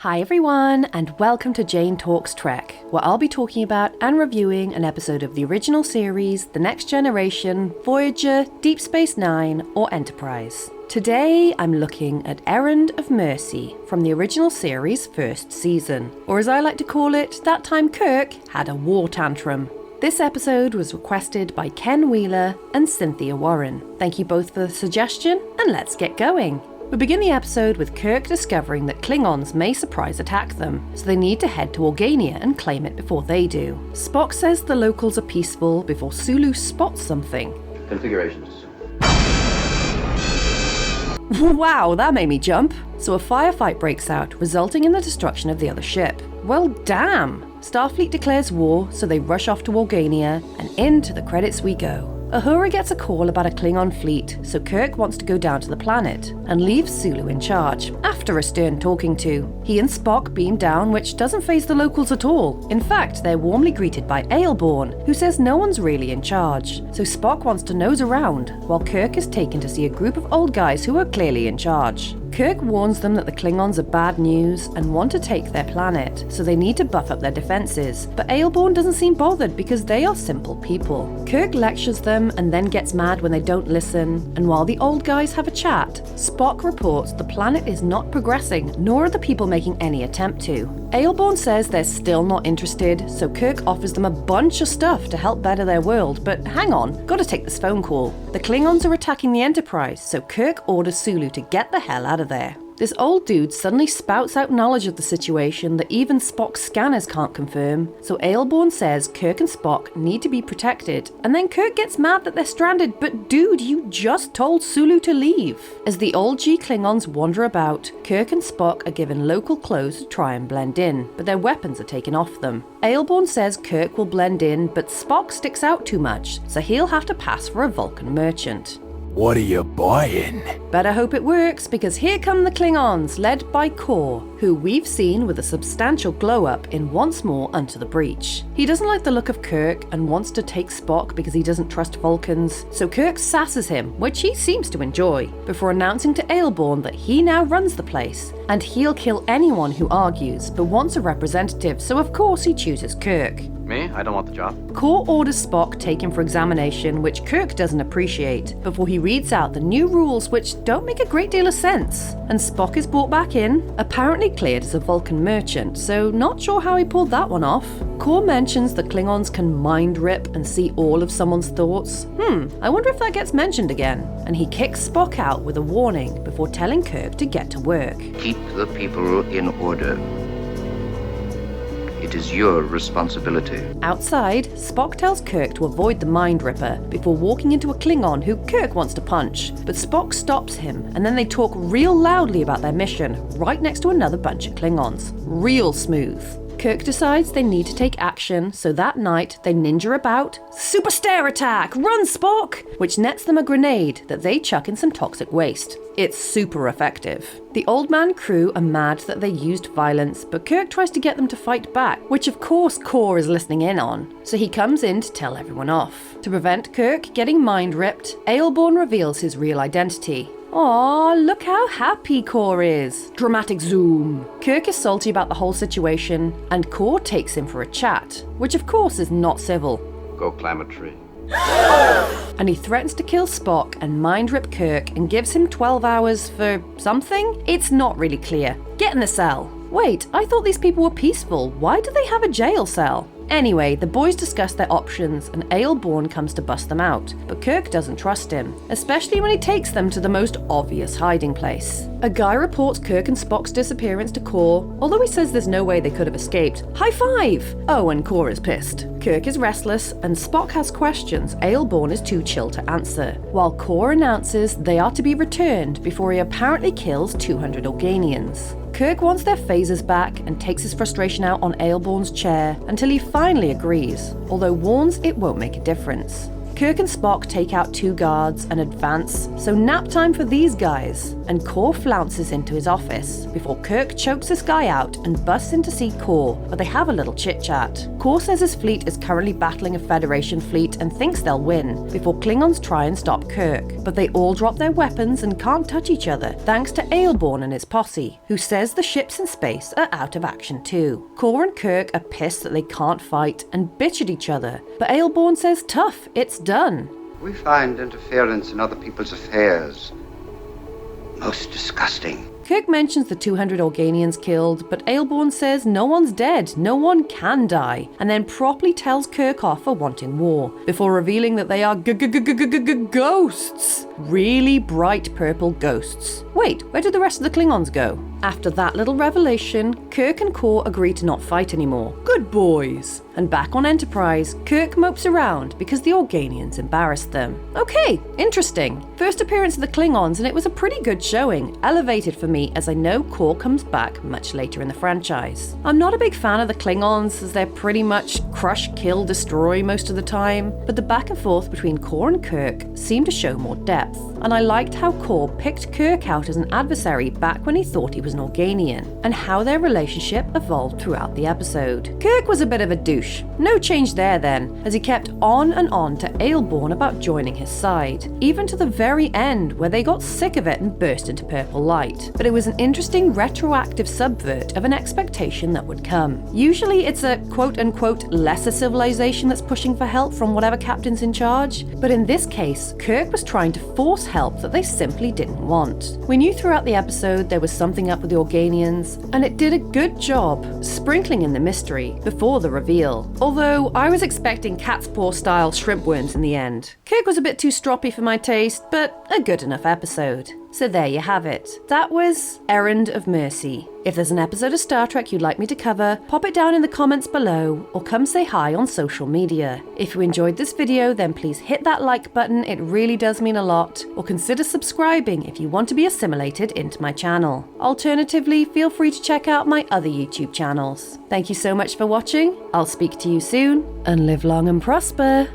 Hi everyone, and welcome to Jane Talks Trek, where I'll be talking about and reviewing an episode of the original series, The Next Generation, Voyager, Deep Space Nine, or Enterprise. Today, I'm looking at Errand of Mercy from the original series' first season, or as I like to call it, that time Kirk had a war tantrum. This episode was requested by Ken Wheeler and Cynthia Warren. Thank you both for the suggestion, and let's get going. We begin the episode with Kirk discovering that Klingons may surprise attack them, so they need to head to Organia and claim it before they do. Spock says the locals are peaceful before Sulu spots something. Configurations. Wow, that made me jump. So a firefight breaks out, resulting in the destruction of the other ship. Well, damn! Starfleet declares war, so they rush off to Organia, and into the credits we go. Uhura gets a call about a Klingon fleet, so Kirk wants to go down to the planet and leaves Sulu in charge, after a stern talking to. He and Spock beam down, which doesn't faze the locals at all. In fact, they're warmly greeted by Aelborn, who says no one's really in charge. So Spock wants to nose around, while Kirk is taken to see a group of old guys who are clearly in charge. Kirk warns them that the Klingons are bad news and want to take their planet, so they need to buff up their defenses. But Aelborn doesn't seem bothered because they are simple people. Kirk lectures them and then gets mad when they don't listen, and while the old guys have a chat, Spock reports the planet is not progressing, nor are the people making any attempt to. Aelborn says they're still not interested, so Kirk offers them a bunch of stuff to help better their world, but hang on, gotta take this phone call. The Klingons are attacking the Enterprise, so Kirk orders Sulu to get the hell out of there. This old dude suddenly spouts out knowledge of the situation that even Spock's scanners can't confirm, so Aelborn says Kirk and Spock need to be protected, and then Kirk gets mad that they're stranded, but dude, you just told Sulu to leave. As the old G Klingons wander about, Kirk and Spock are given local clothes to try and blend in, but their weapons are taken off them. Aelborn says Kirk will blend in, but Spock sticks out too much, so he'll have to pass for a Vulcan merchant. What are you buying? Better hope it works, because here come the Klingons, led by Kor, who we've seen with a substantial glow-up in Once More Unto the Breach. He doesn't like the look of Kirk and wants to take Spock because he doesn't trust Vulcans, so Kirk sasses him, which he seems to enjoy, before announcing to Aelborn that he now runs the place, and he'll kill anyone who argues, but wants a representative, so of course he chooses Kirk. Me? I don't want the job. Kor orders Spock taken for examination, which Kirk doesn't appreciate, before he reads out the new rules which don't make a great deal of sense. And Spock is brought back in, apparently cleared as a Vulcan merchant, so not sure how he pulled that one off. Kor mentions the Klingons can mind rip and see all of someone's thoughts. I wonder if that gets mentioned again. And he kicks Spock out with a warning before telling Kirk to get to work. Keep the people in order. It is your responsibility. Outside, Spock tells Kirk to avoid the Mind Ripper before walking into a Klingon who Kirk wants to punch, but Spock stops him, and then they talk real loudly about their mission, right next to another bunch of Klingons. Real smooth. Kirk decides they need to take action, so that night they ninja about, Super Stare Attack! Run, Spock! Which nets them a grenade that they chuck in some toxic waste. It's super effective. The Old Man crew are mad that they used violence, but Kirk tries to get them to fight back, which of course Kor is listening in on, so he comes in to tell everyone off. To prevent Kirk getting mind ripped, Aelborn reveals his real identity. Aw, look how happy Kor is. Dramatic zoom. Kirk is salty about the whole situation, and Kor takes him for a chat, which of course is not civil. Go climb a tree. And he threatens to kill Spock and mind rip Kirk and gives him 12 hours for something? It's not really clear. Get in the cell. Wait, I thought these people were peaceful. Why do they have a jail cell? Anyway, the boys discuss their options and Aelborn comes to bust them out, but Kirk doesn't trust him, especially when he takes them to the most obvious hiding place. A guy reports Kirk and Spock's disappearance to Kor, although he says there's no way they could have escaped. High five! Oh, and Kor is pissed. Kirk is restless, and Spock has questions Aelborn is too chill to answer, while Kor announces they are to be returned before he apparently kills 200 Organians. Kirk wants their phasers back and takes his frustration out on Aelborn's chair until he finally agrees, although warns it won't make a difference. Kirk and Spock take out 2 guards and advance, so nap time for these guys, and Core flounces into his office before Kirk chokes this guy out and busts in to see Core, but they have a little chit-chat. Core says his fleet is currently battling a Federation fleet and thinks they'll win, before Klingons try and stop Kirk, but they all drop their weapons and can't touch each other thanks to Aelborn and his posse, who says the ships in space are out of action too. Core and Kirk are pissed that they can't fight and bitch at each other, but Aelborn says tough, it's done. We find interference in other people's affairs most disgusting. Kirk mentions the 200 Organians killed, but Aelborn says no one's dead, no one can die, and then properly tells Kirk off for wanting war, before revealing that they are ghosts. Really bright purple ghosts. Wait, where did the rest of the Klingons go? After that little revelation, Kirk and Core agree to not fight anymore. Good boys. And back on Enterprise, Kirk mopes around because the Organians embarrassed them. Okay, interesting. First appearance of the Klingons, and it was a pretty good showing, elevated for me as I know Core comes back much later in the franchise. I'm not a big fan of the Klingons as they're pretty much crush, kill, destroy most of the time, but the back and forth between Core and Kirk seemed to show more depth, and I liked how Core picked Kirk out as an adversary back when he thought he was an Organian, and how their relationship evolved throughout the episode. Kirk was a bit of a douche. No change there then, as he kept on and on to Aelborn about joining his side, even to the very end where they got sick of it and burst into purple light. But it was an interesting retroactive subvert of an expectation that would come. Usually it's a quote-unquote lesser civilization that's pushing for help from whatever captain's in charge, but in this case, Kirk was trying to force help that they simply didn't want. We knew throughout the episode there was something up with the Organians, and it did a good job sprinkling in the mystery before the reveal. Although I was expecting cat's paw style shrimp worms in the end. Kirk was a bit too stroppy for my taste, but a good enough episode. So there you have it. That was Errand of Mercy. If there's an episode of Star Trek you'd like me to cover, pop it down in the comments below or come say hi on social media. If you enjoyed this video, then please hit that like button, it really does mean a lot, or consider subscribing if you want to be assimilated into my channel. Alternatively, feel free to check out my other YouTube channels. Thank you so much for watching, I'll speak to you soon, and live long and prosper.